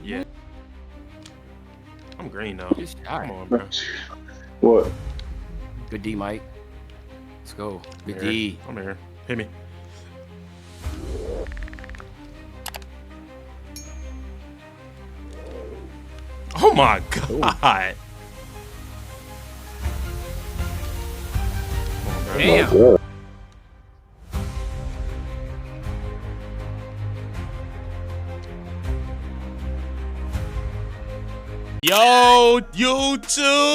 Yeah. I'm green now. Just Come shy. on, bro. What? Good D, Mike. Let's go. Good I'm here. D. I'm here. Hit me. Oh my god. Damn. Good. Yo, YouTube!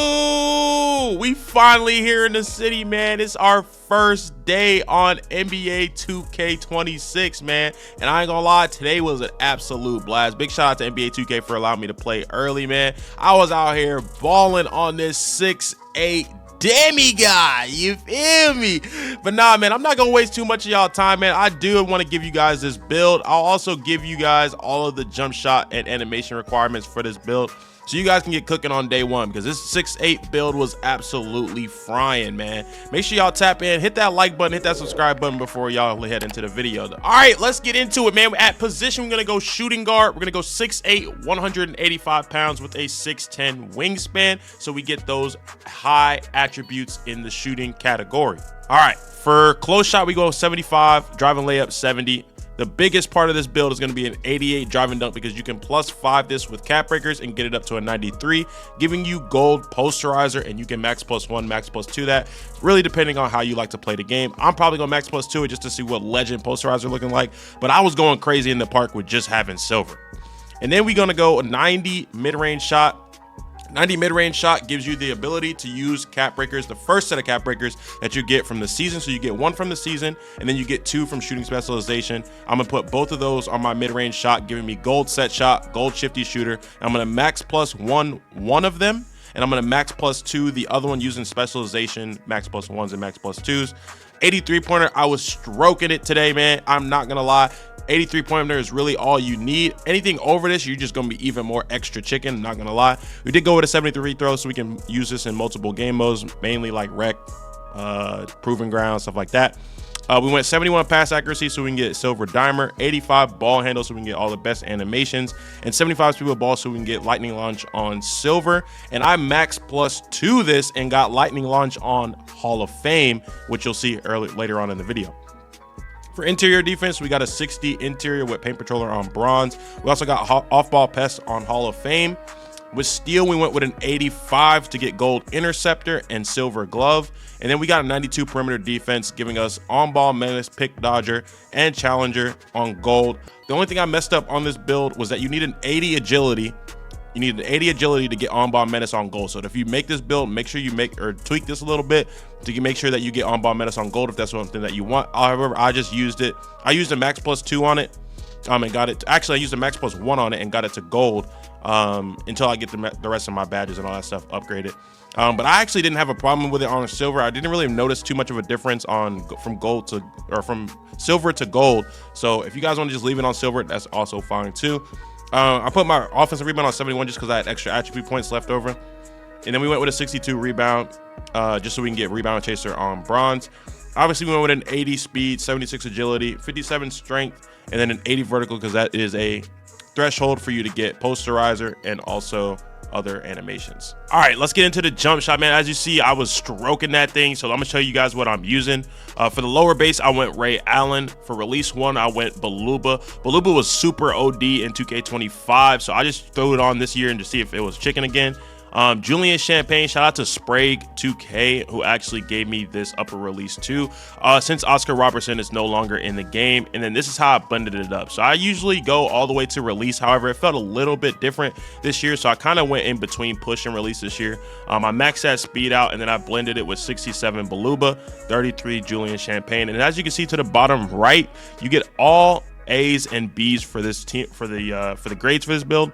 We finally here in the city, man. It's our first day on NBA 2K26, man. And I ain't gonna lie, today was an absolute blast. Big shout out to NBA 2K for allowing me to play early, man. I was out here balling on this 6'8" DEMI guy, you feel me? But nah, man, I'm not gonna waste too much of y'all time, man. I do want to give you guys this build. I'll also give you guys all of the jump shot and animation requirements for this build, so you guys can get cooking on day one, because this 6'8" build was absolutely frying, man. Make sure y'all tap in, hit that like button, hit that subscribe button before y'all head into the video. All right, let's get into it, man. At position, we're gonna go shooting guard. We're gonna go 6'8", 185 pounds with a 6'10" wingspan, so we get those high attributes in the shooting category. All right, for close shot, we go 75, driving layup 70. The biggest part of this build is going to be an 88 driving dunk, because you can +5 this with cap breakers and get it up to a 93, giving you gold posterizer, and you can max +1, max +2 that, really depending on how you like to play the game. I'm probably going to max +2 it just to see what legend posterizer looking like, but I was going crazy in the park with just having silver. And then we're going to go a 90 mid-range shot. 90 mid-range shot gives you the ability to use cap breakers, the first set of cap breakers that you get from the season. So you get 1 from the season, and then you get 2 from shooting specialization. I'm gonna put both of those on my mid-range shot, giving me gold set shot, gold shifty shooter. I'm gonna max +1 one of them, and I'm gonna max +2 the other one using specialization, max +1s and max +2s. 83 pointer, I was stroking it today, man. I'm not gonna lie. 83 pointer is really all you need. Anything over this, you're just gonna be even more extra chicken, I'm not gonna lie. We did go with a 73 throw, so we can use this in multiple game modes, mainly like rec, proving ground, stuff like that. We went 71 pass accuracy, so we can get silver dimer, 85 ball handle, so we can get all the best animations, and 75 speed with ball, so we can get lightning launch on silver. And I max +2 this and got lightning launch on Hall of Fame, which you'll see later on in the video. For interior defense, we got a 60 interior with paint patroller on bronze. We also got off-ball pest on Hall of Fame. With steel, we went with an 85 to get gold interceptor and silver glove. And then we got a 92 perimeter defense, giving us on-ball menace, pick dodger, and challenger on gold. The only thing I messed up on this build was that you need an 80 agility. You need an 80 agility to get on-ball menace on gold. So if you make this build, make sure you make or tweak this a little bit to make sure that you get on-ball menace on gold if that's something that you want. However, I just used it. I used a max +2 on it, and got it. Actually, I used a max +1 on it and got it to gold until I get the rest of my badges and all that stuff upgraded. But I actually didn't have a problem with it on silver. I didn't really notice too much of a difference from silver to gold. So if you guys want to just leave it on silver, that's also fine too. I put my offensive rebound on 71 just because I had extra attribute points left over. And then we went with a 62 rebound just so we can get rebound chaser on bronze. Obviously, we went with an 80 speed, 76 agility, 57 strength, and then an 80 vertical, because that is a threshold for you to get posterizer and also other animations. All right, let's get into the jump shot, man. As you see, I was stroking that thing, so I'm gonna show you guys what I'm using. For the lower base, I went Ray Allen. For release 1, I went Baluba. Baluba was super OD in 2K25, so I just threw it on this year and to see if it was chicken again. Julian Champagne, shout out to Sprague 2K, who actually gave me this upper release too, since Oscar Robertson is no longer in the game. And then this is how I blended it up. So I usually go all the way to release. However, it felt a little bit different this year, so I kind of went in between push and release this year. I maxed that speed out, and then I blended it with 67 Baluba, 33 Julian Champagne. And as you can see to the bottom right, you get all A's and B's for this team, for the grades for this build.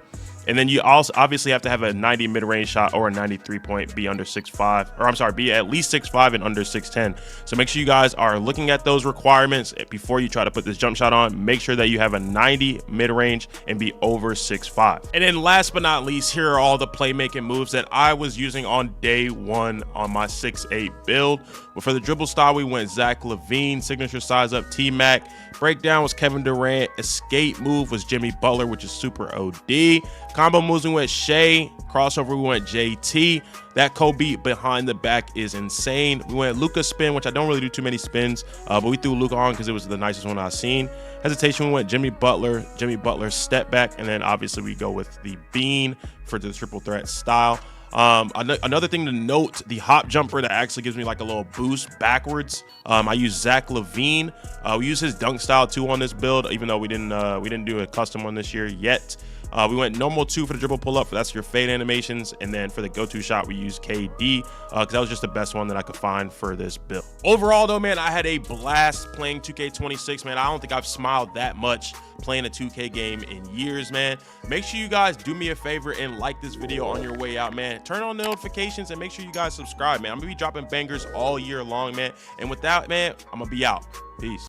And then you also obviously have to have a 90 mid-range shot or a 93 point, be under 6'5", or I'm sorry, be at least 6'5" and under 6'10". So make sure you guys are looking at those requirements before you try to put this jump shot on. Make sure that you have a 90 mid-range and be over 6'5". And then last but not least, here are all the playmaking moves that I was using on day one on my 6'8" build. But for the dribble style, we went Zach LaVine, signature size up T-Mac, breakdown was Kevin Durant, escape move was Jimmy Butler, which is super OD. Combo moves, we went Shea, crossover, we went JT. That Kobe behind the back is insane. We went Luka spin, which I don't really do too many spins, but we threw Luka on because it was the nicest one I've seen. Hesitation, we went Jimmy Butler step back, and then obviously we go with the bean for the triple threat style. Another thing to note, the hop jumper that actually gives me like a little boost backwards. I use Zach LaVine. We use his dunk style too on this build, even though we didn't do a custom one this year yet. We went normal 2 for the dribble pull up. That's your fade animations. And then for the go-to shot, we used KD because that was just the best one that I could find for this build. Overall though, man, I had a blast playing 2K26, man. I don't think I've smiled that much playing a 2K game in years, man. Make sure you guys do me a favor and like this video on your way out, man. Turn on notifications and make sure you guys subscribe, man. I'm gonna be dropping bangers all year long, man. And with that, man, I'm gonna be out. Peace.